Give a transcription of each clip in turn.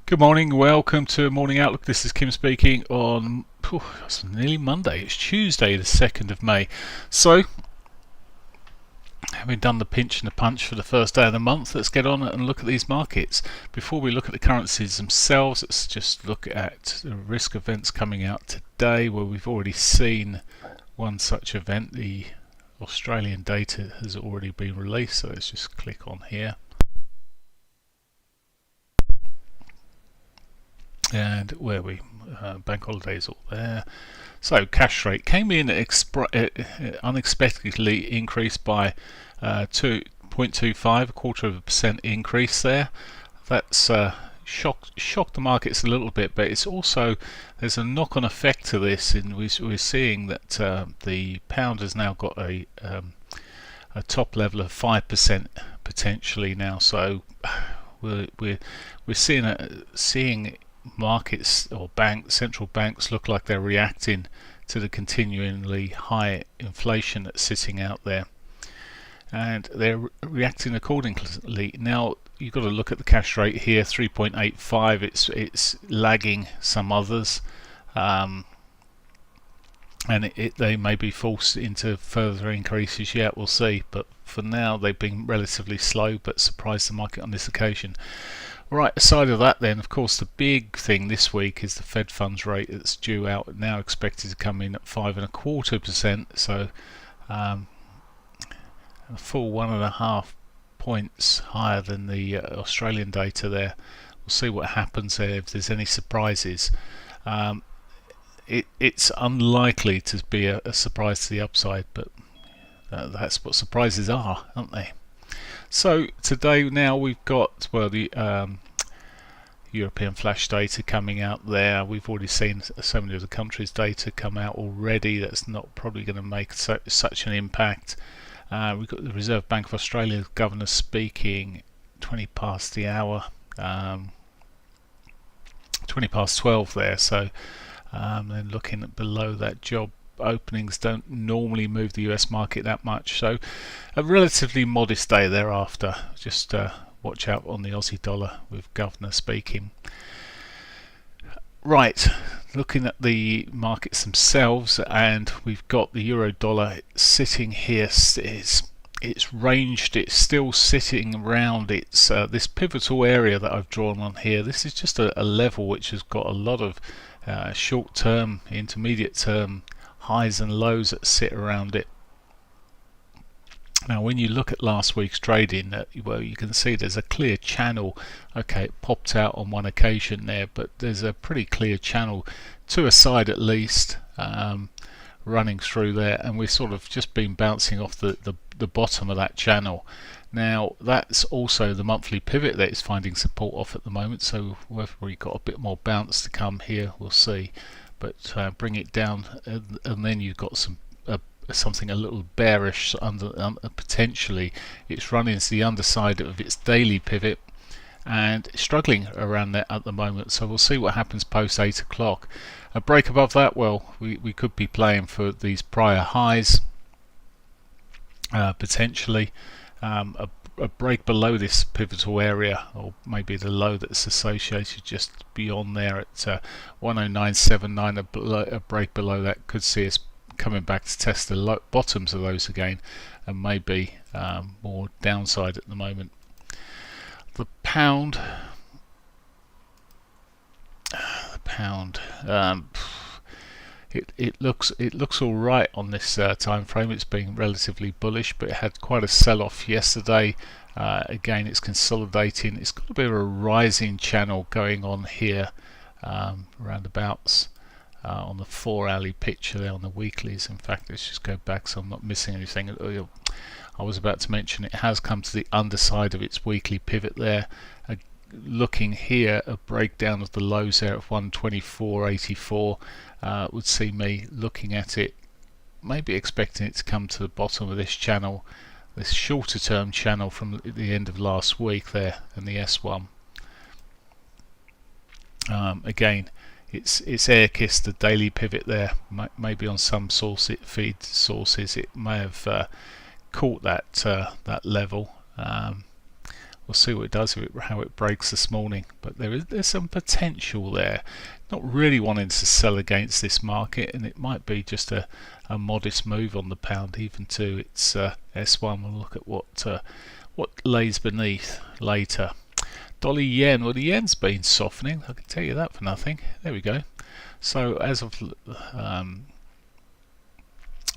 Good morning, welcome to Morning Outlook. This is Kim speaking on it's nearly Monday. It's Tuesday, the 2nd of May. So, having done the pinch and the punch for the first day of the month, let's get on and look at these markets. Before we look at the currencies themselves, let's just look at the risk events coming out today, where we've already seen one such event. The Australian data has already been released, so let's just click on here. And where we bank holidays all there. So cash rate came in unexpectedly increased by 2.25, a quarter of a percent increase there. That's shocked the markets a little bit, but it's also, there's a knock-on effect to this, and we're seeing that the pound has now got a top level of 5% potentially now. So we're seeing markets or central banks look like they're reacting to the continually high inflation that's sitting out there, and they're reacting accordingly. Now you've got to look at the cash rate here, 3.85. It's lagging some others, and they may be forced into further increases yet. We'll see, but for now they've been relatively slow, but surprised the market on this occasion. Right, aside of that then, of course, the big thing this week is the Fed funds rate that's due out, now expected to come in at 5.25%, so a full 1.5 points higher than the Australian data there. We'll see what happens there, if there's any surprises. It's unlikely to be a surprise to the upside, but that's what surprises are, aren't they? So today now we've got, well, the European flash data coming out there. We've already seen so many of the countries' data come out already. That's not probably going to make such an impact. We've got the Reserve Bank of Australia governor speaking 20 past the hour, 20 past 12 there. So then looking at below that, job openings don't normally move the US market that much, so a relatively modest day thereafter. Just watch out on the Aussie dollar with governor speaking. Right, looking at the markets themselves, and we've got the euro dollar sitting here. It's ranged, it's still sitting around its this pivotal area that I've drawn on here. This is just a level which has got a lot of short-term, intermediate-term highs and lows that sit around it. Now when you look at last week's trading, well, you can see there's a clear channel. Okay, it popped out on one occasion there, but there's a pretty clear channel to a side at least, running through there, and we've sort of just been bouncing off the bottom of that channel. Now that's also the monthly pivot that is finding support off at the moment, so whether we've got a bit more bounce to come here, we'll see. But bring it down, and then you've got something a little bearish under, potentially. It's running to the underside of its daily pivot and struggling around there at the moment, so we'll see what happens post 8 o'clock. A break above that, well, we could be playing for these prior highs, potentially. A break below this pivotal area, or maybe the low that's associated just beyond there at 109.79, a break below that could see us coming back to test the bottoms of those again, and maybe more downside at the moment. The pound, it looks all right on this time frame. It's been relatively bullish, but it had quite a sell-off yesterday. Again, it's consolidating. It's got a bit of a rising channel going on here, roundabouts on the 4-hourly picture there on the weeklies. In fact, let's just go back so I'm not missing anything. I was about to mention it has come to the underside of its weekly pivot there. Looking here, a breakdown of the lows there of 124.84 would see me looking at it, maybe expecting it to come to the bottom of this channel, this shorter term channel from the end of last week there, and the S1. Again, it's air kissed the daily pivot there. Maybe on some feed sources it may have caught that level. we'll see what it does, how it breaks this morning. But there's some potential there. Not really wanting to sell against this market, and it might be just a modest move on the pound, even to its S1. We'll look at what lays beneath later. Dollar yen, well, the yen's been softening, I can tell you that for nothing. There we go. So as of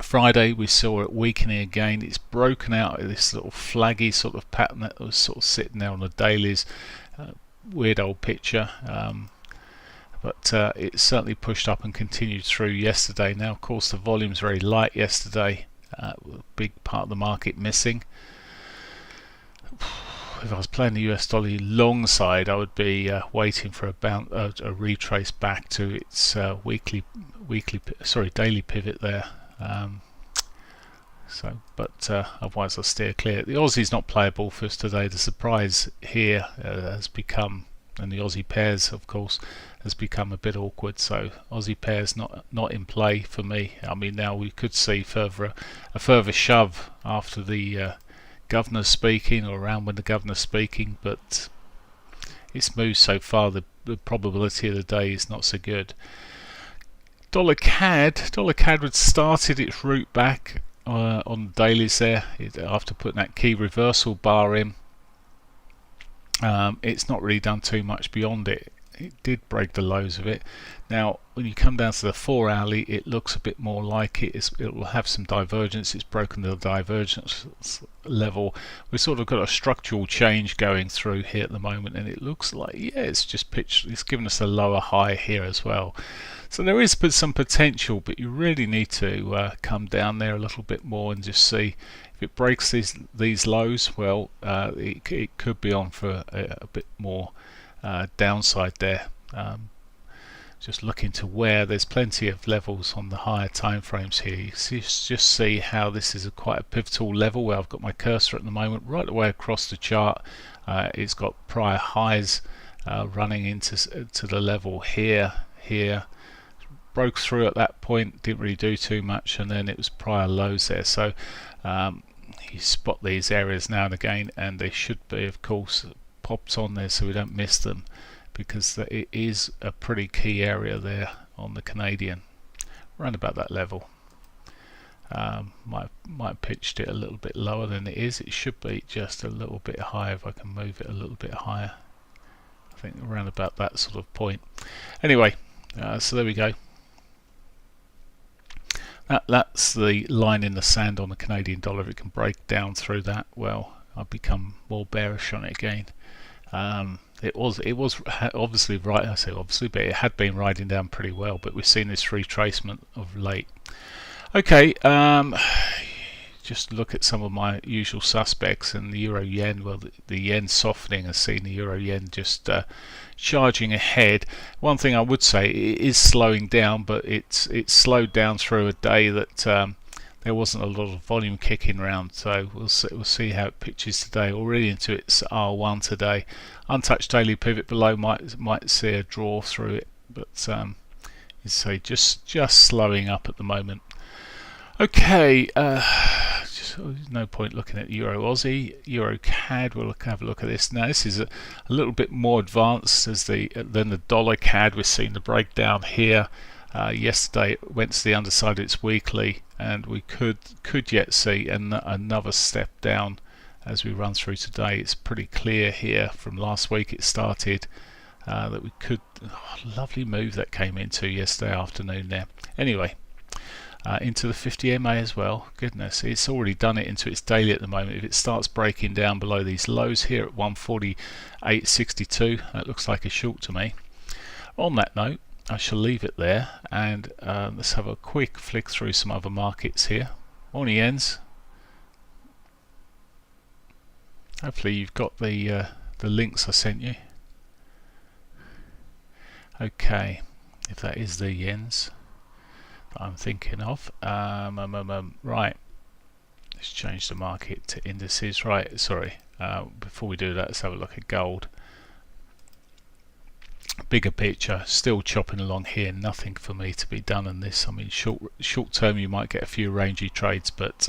Friday, we saw it weakening again. It's broken out of this little flaggy sort of pattern that was sort of sitting there on the dailies. Weird old picture, but it certainly pushed up and continued through yesterday. Now, of course, the volume's very light yesterday. A big part of the market missing. If I was playing the US dollar long side, I would be waiting for a retrace back to its daily pivot there. Otherwise I'll steer clear. The Aussie's not playable for us today. The surprise here has become, and the Aussie pairs, of course, has become a bit awkward. So Aussie pairs not in play for me. I mean, now we could see a further shove after the governor's speaking, or around when the governor's speaking, but it's moved so far. The probability of the day is not so good. Dollar CAD had started its route back on the dailies there after putting that key reversal bar in. It's not really done too much beyond it. It did break the lows of it. Now, when you come down to the 4 hourly, it looks a bit more like it will have some divergence. It's broken the divergence level. We've sort of got a structural change going through here at the moment, and it looks like, yeah, it's just pitched. It's given us a lower high here as well. So there is some potential, but you really need to come down there a little bit more and just see if it breaks these lows. Well, it could be on for a bit more downside there. Just looking to where there's plenty of levels on the higher time frames here. You just see how this is quite a pivotal level where I've got my cursor at the moment right the way across the chart. It's got prior highs running into the level here. Broke through at that point, didn't really do too much, and then it was prior lows there. So you spot these areas now and again, and they should be, of course, popped on there so we don't miss them, because it is a pretty key area there on the Canadian, around about that level. Might have pitched it a little bit lower than it is. It should be just a little bit higher if I can move it a little bit higher. I think around about that sort of point. Anyway, so there we go. That's the line in the sand on the Canadian dollar. If it can break down through that, well, I've become more bearish on it again. It was obviously right. I say obviously, but it had been riding down pretty well. But we've seen this retracement of late. Okay, just look at some of my usual suspects, and the euro yen. Well, the yen softening has seen the euro yen just charging ahead. One thing I would say, it is slowing down, but it's slowed down through a day that there wasn't a lot of volume kicking around. So we'll see how it pitches today. Already into its R1 today. Untouched daily pivot below might see a draw through it, but you say just slowing up at the moment. Okay, no point looking at Euro Aussie, Euro CAD. We'll have a look at this now. This is a little bit more advanced than the dollar CAD. We're seeing the breakdown here. Yesterday it went to the underside of its weekly, and we could yet see another step down as we run through today. It's pretty clear here from last week it started that we could. Lovely move that came into yesterday afternoon there. Anyway. Into the 50 MA as well. Goodness, it's already done it into its daily at the moment. If it starts breaking down below these lows here at 148.62, that looks like a short to me. On that note, I shall leave it there, and let's have a quick flick through some other markets here. Morning, Jens. Hopefully you've got the links I sent you. Okay, if that is the Jens I'm thinking of. Right, let's change the market to indices. Right, sorry, before we do that, let's have a look at gold. Bigger picture, still chopping along here. Nothing for me to be done in this. I mean, short term you might get a few rangy trades, but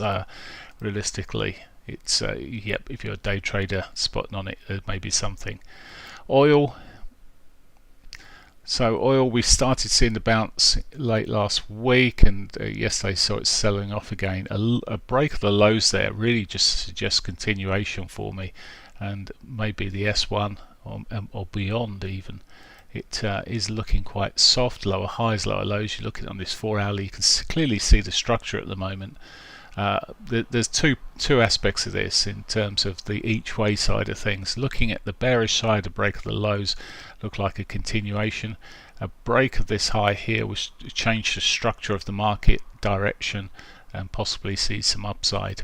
realistically it's yep, if you're a day trader spotting on it, there may be something. Oil. So oil, we started seeing the bounce late last week, and yesterday saw it selling off again. A break of the lows there really just suggests continuation for me, and maybe the S1 or beyond even. It is looking quite soft, lower highs, lower lows. You look at it on this 4-hourly, you can clearly see the structure at the moment. There's two aspects of this in terms of the each way side of things. Looking at the bearish side, a break of the lows look like a continuation. A break of this high here was change the structure of the market direction and possibly see some upside.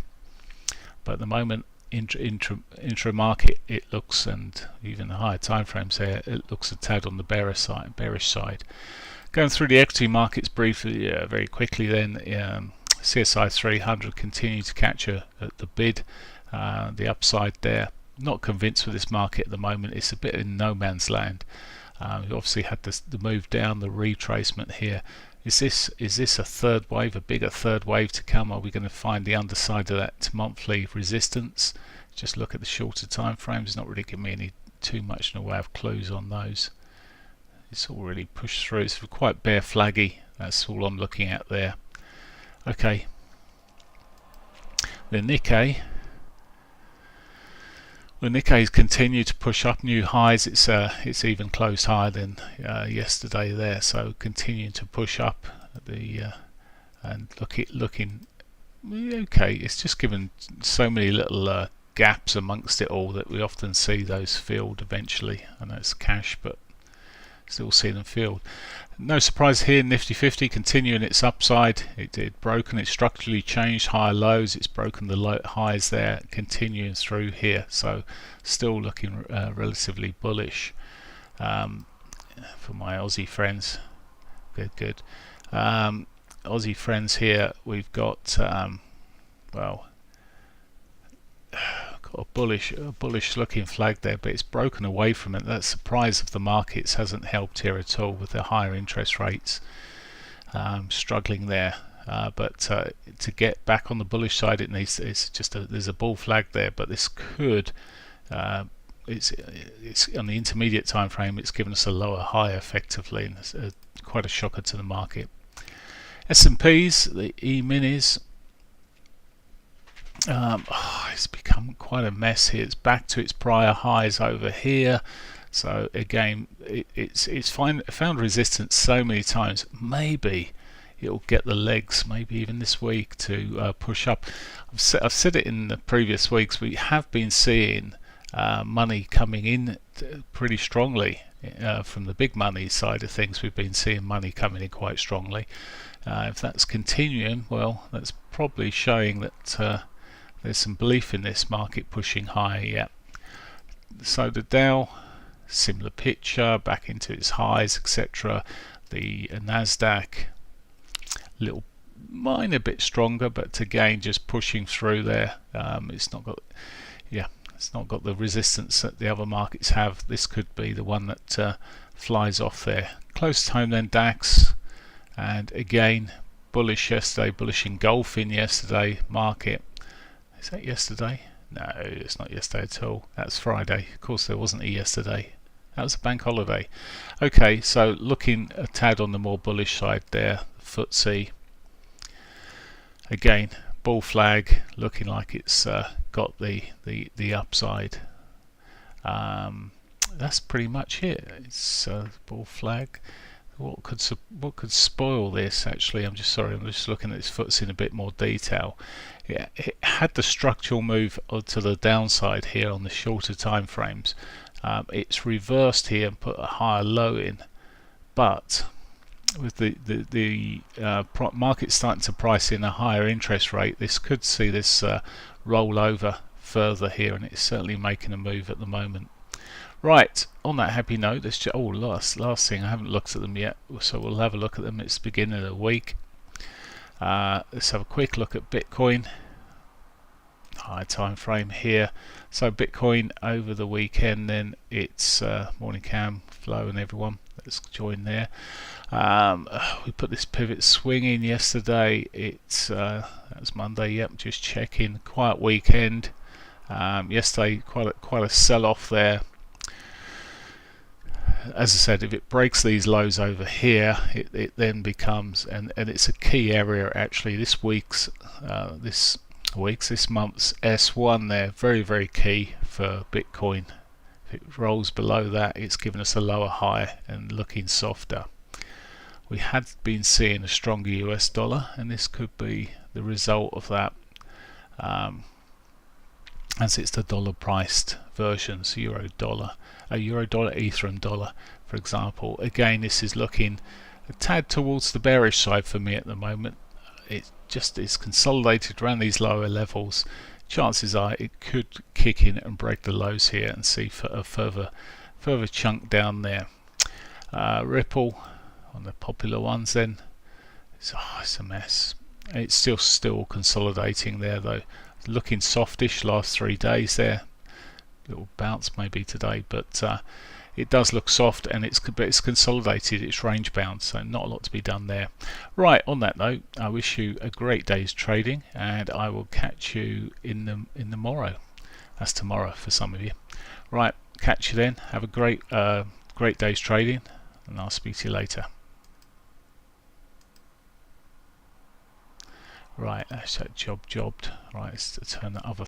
But at the moment, intra market, it looks, and even the higher time frames there, it looks a tad on the bearish side. Going through the equity markets briefly, very quickly then. CSI 300 continue to capture the bid, the upside there. Not convinced with this market at the moment. It's a bit in no man's land. We obviously had the move down, the retracement here. Is this a third wave, a bigger third wave to come? Are we going to find the underside of that monthly resistance? Just look at the shorter time frames. It's not really giving me too much in the way of clues on those. It's all really pushed through. It's quite bear flaggy. That's all I'm looking at there. Okay, the Nikkei. The Nikkei's continued to push up new highs. It's even closed higher than yesterday there. So continuing to push up and looking okay. It's just given so many little gaps amongst it all that we often see those filled eventually. I know it's cash, but still see them filled. No surprise here, Nifty 50 continuing its upside. It broken, it structurally changed higher lows, it's broken the low highs there, continuing through here. So still looking relatively bullish for my Aussie friends. Good. Aussie friends here, we've got well, got a bullish looking flag there, but it's broken away from it. That surprise of the markets hasn't helped here at all with the higher interest rates. Struggling there, but to get back on the bullish side, it needs. There's a bull flag there, but this could. It's on the intermediate time frame. It's given us a lower high effectively, and it's quite a shocker to the market. S&Ps, the E-minis. It's become quite a mess here. It's back to its prior highs over here. So again, it's found resistance so many times. Maybe it'll get the legs, maybe even this week, to push up. I've said it in the previous weeks. We have been seeing money coming in pretty strongly from the big money side of things. We've been seeing money coming in quite strongly. If that's continuing, well, that's probably showing that there's some belief in this market pushing higher. Yeah. So the Dow, similar picture, back into its highs, etc. The Nasdaq, little minor bit stronger, but again just pushing through there. It's not got the resistance that the other markets have. This could be the one that flies off there. Close to home then, DAX, and again bullish yesterday, bullish engulfing yesterday market. Is that yesterday? No, it's not yesterday at all. That's Friday. Of course there wasn't a yesterday. That was a bank holiday. Okay, so looking a tad on the more bullish side there. FTSE, again bull flag, looking like it's got the upside. That's pretty much it. It's bull flag. What could spoil this? Actually, I'm just looking at this FTSE in a bit more detail. Yeah, it had the structural move to the downside here on the shorter time frames. It's reversed here and put a higher low in, but with the market starting to price in a higher interest rate, this could see this roll over further here, and it's certainly making a move at the moment. Right, on that happy note, let's just, last thing, I haven't looked at them yet, so we'll have a look at them. It's the beginning of the week. Let's have a quick look at Bitcoin. High time frame here. So Bitcoin over the weekend, then it's morning cam flow and everyone. Let's join there. We put this pivot swing in yesterday. It's That's Monday. Yep, just checking. Quiet weekend. Yesterday, quite a sell-off there. As I said, if it breaks these lows over here, it then becomes, and it's a key area actually. This month's S1 there, very key for Bitcoin. If it rolls below that, it's given us a lower high and looking softer. We had been seeing a stronger US dollar, and this could be the result of that, as it's the dollar priced version, so euro dollar, Ethereum dollar, for example. Again, this is looking a tad towards the bearish side for me at the moment. It just is consolidated around these lower levels. Chances are it could kick in and break the lows here and see for a further chunk down there. Ripple on the popular ones then, it's a mess. It's still consolidating there though. Looking softish last 3 days there. Little bounce maybe today, but it does look soft, and it's consolidated, it's range bound, so not a lot to be done there. Right, on that note, I wish you a great day's trading, and I will catch you in the morrow. That's tomorrow for some of you. Right, catch you then. Have a great day's trading, and I'll speak to you later. Right, that's that jobbed. Right, let's turn that other